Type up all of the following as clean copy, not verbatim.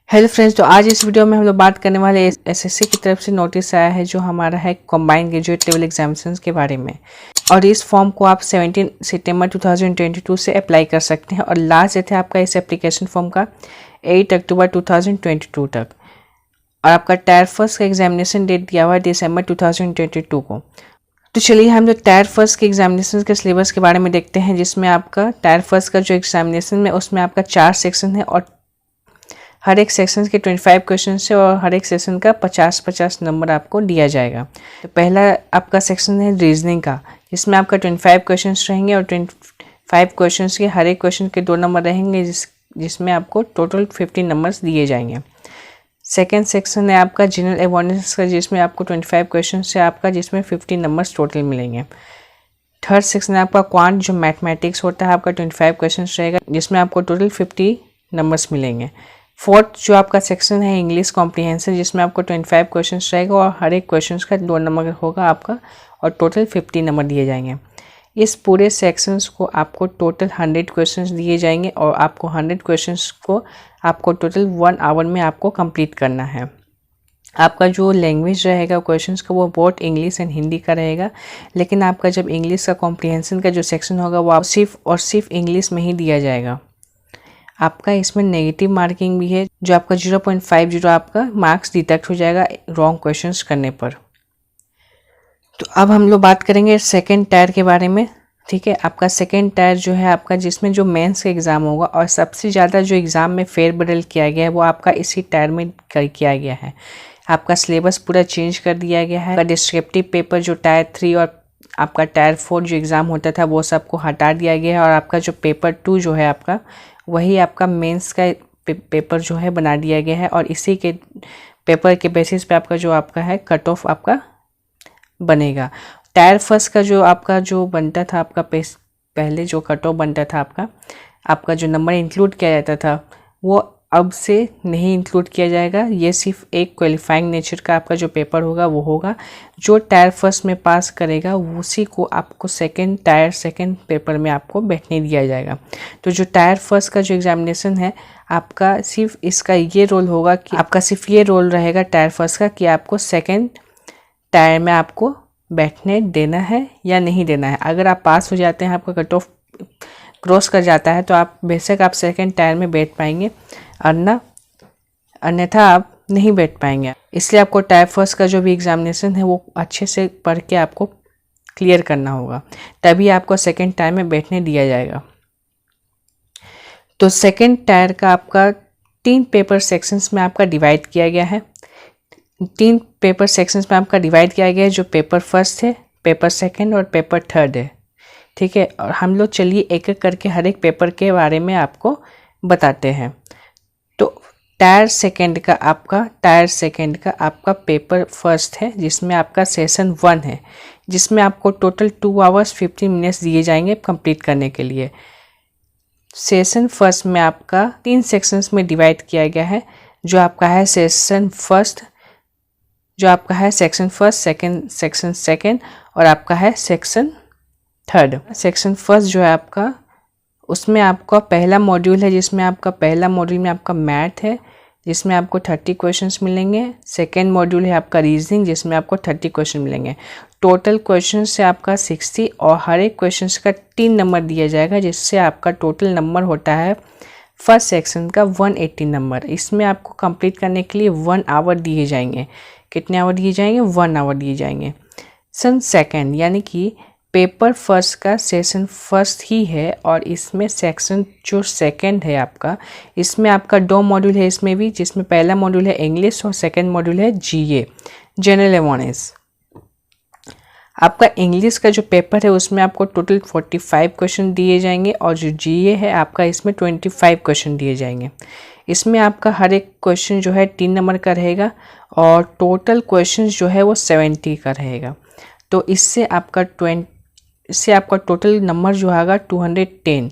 Hello friends, तो आज इस वीडियो में हम लोग बात करने वाले एसएससी की तरफ से नोटिस आया है जो हमारा है कंबाइंड ग्रेजुएट लेवल एग्जामिनेशंस के बारे में। और इस फॉर्म को आप 17 सितंबर 2022 से अप्लाई कर सकते हैं और लास्ट डेट है आपका इस एप्लीकेशन फॉर्म का 8 अक्टूबर 2022 तक। और आपका टायर फर्स्ट का एग्जामिनेशन डेट दिया हुआ है दिसंबर 2022 को। तो चलिए हम लोग टायर फर्स्ट के एग्जामिनेशन के सिलेबस के बारे में देखते हैं, जिसमें आपका टायर फर्स्ट का जो एग्जामिनेशन है उसमें आपका 4 सेक्शन है और हर एक सेक्शन के 25 क्वेश्चन है और हर एक सेक्शन का 50-50 नंबर आपको दिया जाएगा। तो पहला आपका सेक्शन है रीजनिंग का, जिसमें आपका 25 क्वेश्चन रहेंगे और 25 क्वेश्चन के हर एक क्वेश्चन के 2 नंबर रहेंगे, जिसमें आपको टोटल 50 नंबर्स दिए जाएंगे। सेकेंड सेक्शन है आपका जनरल अवेयरनेस का, जिसमें आपको 25 क्वेश्चन है आपका, जिसमें 50 नंबर्स टोटल मिलेंगे। थर्ड सेक्शन है आपका क्वांट, जो मैथमेटिक्स होता है आपका 25 क्वेश्चन रहेगा, जिसमें आपको टोटल 50 नंबर्स मिलेंगे। फोर्थ जो आपका सेक्शन है इंग्लिश कॉम्प्रिहेंशन, जिसमें आपको 25 क्वेश्चन रहेगा और हर एक क्वेश्चन का 2 नंबर होगा आपका और टोटल 50 नंबर दिए जाएंगे। इस पूरे सेक्शंस को आपको टोटल 100 क्वेश्चंस दिए जाएंगे और आपको 100 क्वेश्चंस को आपको टोटल 1 आवर में आपको कंप्लीट करना है। आपका जो लैंग्वेज रहेगा क्वेश्चंस का वो बोथ इंग्लिश एंड हिंदी का रहेगा, लेकिन आपका जब इंग्लिश का कॉम्प्रिहेंशन का जो सेक्शन होगा वो आप सिर्फ इंग्लिश में ही दिया जाएगा। आपका इसमें नेगेटिव मार्किंग भी है, जो आपका 0.50 आपका मार्क्स डिडक्ट हो जाएगा रॉन्ग क्वेश्चंस करने पर। तो अब हम लोग बात करेंगे सेकंड टायर के बारे में। ठीक है, आपका सेकंड टायर जो है आपका, जिसमें जो मेंस का एग्ज़ाम होगा और सबसे ज़्यादा जो एग्ज़ाम में फेरबदल किया गया है वो आपका इसी टायर में किया गया है। आपका सिलेबस पूरा चेंज कर दिया गया है। डिस्क्रिप्टिव पेपर जो टायर 3 और आपका टायर 4 जो एग्ज़ाम होता था वो सबको हटा दिया गया है और आपका जो पेपर 2 जो है आपका, वही आपका मेंस का पेपर जो है बना दिया गया है और इसी के पेपर के बेसिस पे आपका जो आपका है कट ऑफ आपका बनेगा। टायर फर्स्ट का जो आपका जो बनता था आपका पहले जो कट ऑफ बनता था आपका जो नंबर इंक्लूड किया जाता था वो अब से नहीं इंक्लूड किया जाएगा। ये सिर्फ एक क्वालिफाइंग नेचर का आपका जो पेपर होगा वो होगा। जो टायर फर्स्ट में पास करेगा उसी को आपको सेकंड पेपर में आपको बैठने दिया जाएगा। तो जो टायर फर्स्ट का जो एग्जामिनेशन है आपका, सिर्फ इसका ये रोल होगा कि आपका सिर्फ ये रोल रहेगा टायर फर्स्ट का कि आपको सेकेंड टायर में आपको बैठने देना है या नहीं देना है। अगर आप पास हो जाते हैं, आपका कट ऑफ क्रॉस कर जाता है, तो आप बेशक आप सेकेंड टायर में बैठ पाएंगे, अन्यथा आप नहीं बैठ पाएंगे। इसलिए आपको टायर फर्स्ट का जो भी एग्जामिनेशन है वो अच्छे से पढ़ के आपको क्लियर करना होगा, तभी आपको सेकेंड टायर में बैठने दिया जाएगा। तो सेकेंड टायर का आपका 3 पेपर सेक्शंस में आपका डिवाइड किया गया है। 3 पेपर सेक्शंस में आपका डिवाइड किया गया है, जो पेपर फर्स्ट है, पेपर सेकेंड और पेपर थर्ड है। ठीक है, और हम लोग चलिए एक एक करके हर एक पेपर के बारे में आपको बताते हैं। तो टायर सेकेंड का आपका पेपर फर्स्ट है, जिसमें आपका सेशन 1 है, जिसमें आपको टोटल 2 आवर्स 15 मिनट्स दिए जाएंगे कंप्लीट करने के लिए। सेशन फर्स्ट में आपका 3 सेक्शंस में डिवाइड किया गया है, जो आपका है सेक्शन फर्स्ट, जो आपका है सेक्शन फर्स्ट, सेक्शन सेकेंड और आपका है सेक्शन थर्ड। सेक्शन फर्स्ट जो है आपका, उसमें आपका पहला मॉड्यूल है, जिसमें आपका पहला मॉड्यूल में आपका मैथ है, जिसमें आपको 30 क्वेश्चंस मिलेंगे। सेकेंड मॉड्यूल है आपका रीजनिंग, जिसमें आपको 30 क्वेश्चन मिलेंगे। टोटल क्वेश्चन से आपका 60 और हर एक क्वेश्चन का 3 नंबर दिया जाएगा, जिससे आपका टोटल नंबर होता है फर्स्ट सेक्शन का 180 नंबर। इसमें आपको कंप्लीट करने के लिए 1 आवर दिए जाएंगे। कितने आवर दिए जाएंगे? 1 आवर दिए जाएंगे। सेशन सेकेंड यानी कि पेपर फर्स्ट का सेशन फर्स्ट ही है और इसमें सेक्शन जो सेकंड है आपका, इसमें आपका 2 मॉड्यूल है इसमें भी, जिसमें पहला मॉड्यूल है इंग्लिश और सेकंड मॉड्यूल है जीए, जनरल अवेयरनेस। आपका इंग्लिश का जो पेपर है उसमें आपको टोटल 45 क्वेश्चन दिए जाएंगे और जो जीए है आपका, इसमें 25 क्वेश्चन दिए जाएंगे। इसमें आपका हर एक क्वेश्चन जो है 3 नंबर का रहेगा और टोटल क्वेश्चन जो है वो 70 का रहेगा। तो इससे आपका टोटल नंबर जो आएगा 210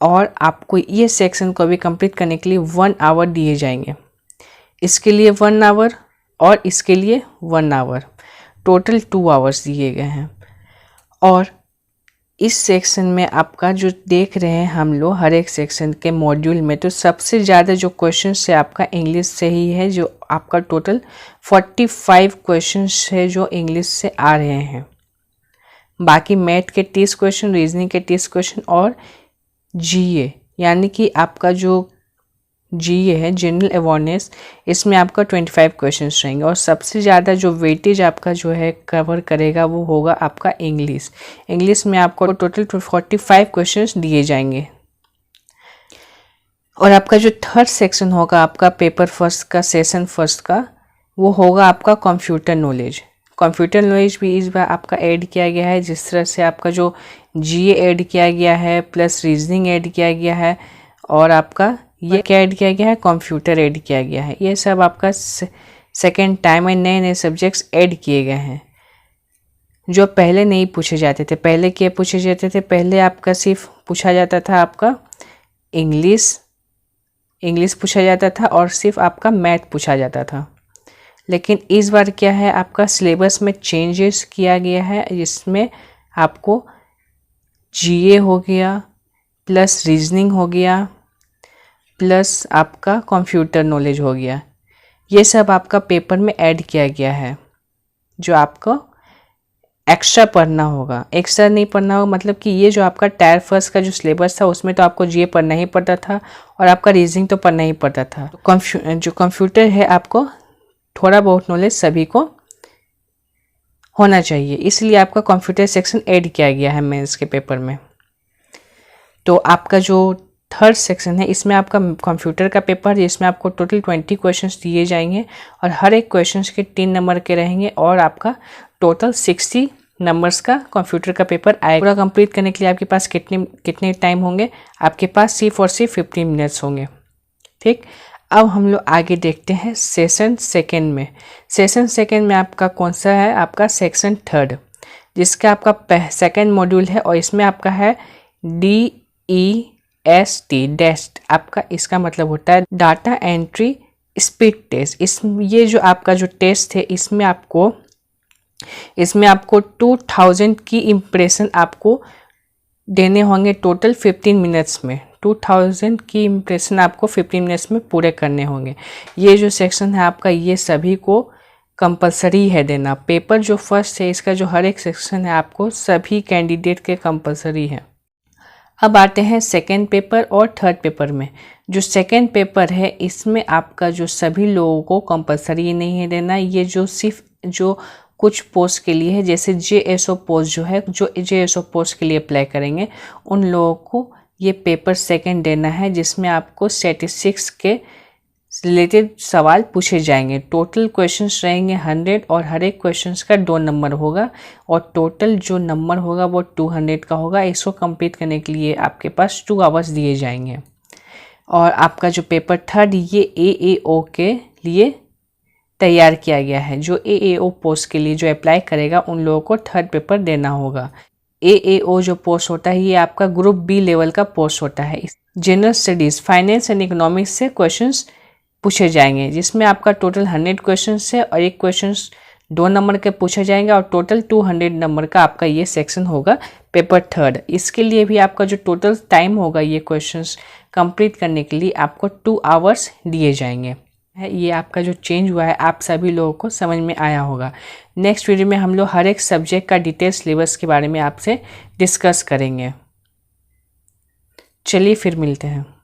और आपको ये सेक्शन को भी कंप्लीट करने के लिए 1 आवर दिए जाएंगे। इसके लिए 1 आवर और इसके लिए 1 आवर, टोटल 2 आवर्स दिए गए हैं। और इस सेक्शन में आपका जो देख रहे हैं हम लोग हर एक सेक्शन के मॉड्यूल में, तो सबसे ज़्यादा जो क्वेश्चन है आपका इंग्लिश से ही है, जो आपका टोटल 45 क्वेश्चन है जो इंग्लिश से आ रहे हैं। बाकी मैथ के 30 क्वेश्चन, रीजनिंग के 30 क्वेश्चन और जीए यानी कि आपका जो जीए है जनरल अवेयरनेस, इसमें आपका 25 क्वेश्चंस रहेंगे। और सबसे ज़्यादा जो वेटेज आपका जो है कवर करेगा वो होगा आपका इंग्लिश। इंग्लिश में आपको टोटल 45 क्वेश्चंस दिए जाएंगे। और आपका जो थर्ड सेक्शन होगा आपका पेपर फर्स्ट का, सेशन फर्स्ट का, वो होगा आपका कंप्यूटर नॉलेज। कंप्यूटर नॉलेज भी इस बार आपका ऐड किया गया है, जिस तरह से आपका जो जीए ऐड किया गया है प्लस रीजनिंग ऐड किया गया है, और आपका ये क्या ऐड किया गया है, कंप्यूटर ऐड किया गया है। ये सब आपका सेकेंड टाइम में नए नए सब्जेक्ट्स ऐड किए गए हैं जो पहले नहीं पूछे जाते थे। पहले क्या पूछे जाते थे, पहले आपका सिर्फ पूछा जाता था आपका इंग्लिश पूछा जाता था और सिर्फ आपका मैथ पूछा जाता था। लेकिन इस बार क्या है, आपका सिलेबस में चेंजेस किया गया है, जिसमें आपको जीए हो गया प्लस रीजनिंग हो गया प्लस आपका कंप्यूटर नॉलेज हो गया। ये सब आपका पेपर में ऐड किया गया है, जो आपको एक्स्ट्रा पढ़ना होगा। एक्स्ट्रा नहीं पढ़ना होगा मतलब कि ये जो आपका टायर फर्स्ट का जो सिलेबस था उसमें तो आपको जीए पढ़ना ही पड़ता था और आपका रीजनिंग तो पढ़ना ही पड़ता था। जो कंप्यूटर है आपको थोड़ा बहुत नॉलेज सभी को होना चाहिए, इसलिए आपका कंप्यूटर सेक्शन ऐड किया गया है मेंस के पेपर में। तो आपका जो थर्ड सेक्शन है इसमें आपका कंप्यूटर का पेपर है, जिसमें आपको टोटल 20 क्वेश्चंस दिए जाएंगे और हर एक क्वेश्चंस के 3 नंबर के रहेंगे और आपका टोटल 60 नंबर्स का कंप्यूटर का पेपर आएगा। पूरा कंप्लीट करने के लिए आपके पास कितने टाइम होंगे, आपके पास सिर्फ और सिर्फ 15 मिनट्स होंगे। ठीक, अब हम लोग आगे देखते हैं सेशन सेकेंड में। सेशन सेकेंड में आपका कौन सा है, आपका सेक्शन थर्ड, जिसका आपका सेकेंड मॉड्यूल है और इसमें आपका है DEST डेस्ट। आपका इसका मतलब होता है डाटा एंट्री स्पीड टेस्ट। ये जो आपका जो टेस्ट है इसमें आपको 2000 की इम्प्रेशन आपको देने होंगे टोटल 15 मिनट्स में। 2000 की इम्प्रेशन आपको 15 मिनट्स में पूरे करने होंगे। ये जो सेक्शन है आपका ये सभी को कंपलसरी है देना। पेपर जो फर्स्ट है इसका जो हर एक सेक्शन है आपको सभी कैंडिडेट के कंपलसरी है। अब आते हैं सेकेंड पेपर और थर्ड पेपर में। जो सेकेंड पेपर है इसमें आपका जो सभी लोगों को कंपलसरी नहीं है देना, ये जो सिर्फ जो कुछ पोस्ट के लिए है, जैसे JSO पोस्ट जो है, जो JSO पोस्ट के लिए अप्लाई करेंगे उन लोगों को ये पेपर सेकेंड देना है, जिसमें आपको स्टैटिस्टिक्स के रिलेटेड सवाल पूछे जाएंगे। टोटल क्वेश्चंस रहेंगे 100 और हर एक क्वेश्चंस का 2 नंबर होगा और टोटल जो नंबर होगा वो 200 का होगा। इसको कंप्लीट करने के लिए आपके पास 2 आवर्स दिए जाएंगे। और आपका जो पेपर थर्ड ये AAO के लिए तैयार किया गया है। जो AAO पोस्ट के लिए जो अप्लाई करेगा उन लोगों को थर्ड पेपर देना होगा। AAO जो पोस्ट होता है ये आपका ग्रुप B लेवल का पोस्ट होता है। General studies, finance and economics से क्वेश्चंस पूछे जाएंगे, जिसमें आपका टोटल 100 क्वेश्चंस है और एक क्वेश्चंस 2 नंबर के पूछे जाएंगे और टोटल 200 नंबर का आपका ये सेक्शन होगा पेपर थर्ड। इसके लिए भी आपका जो टोटल टाइम होगा ये क्वेश्चंस कंप्लीट करने के लिए आपको 2 आवर्स दिए जाएंगे। ये आपका जो चेंज हुआ है आप सभी लोगों को समझ में आया होगा। नेक्स्ट वीडियो में हम लोग हर एक सब्जेक्ट का डिटेल सिलेबस के बारे में आपसे डिस्कस करेंगे। चलिए फिर मिलते हैं।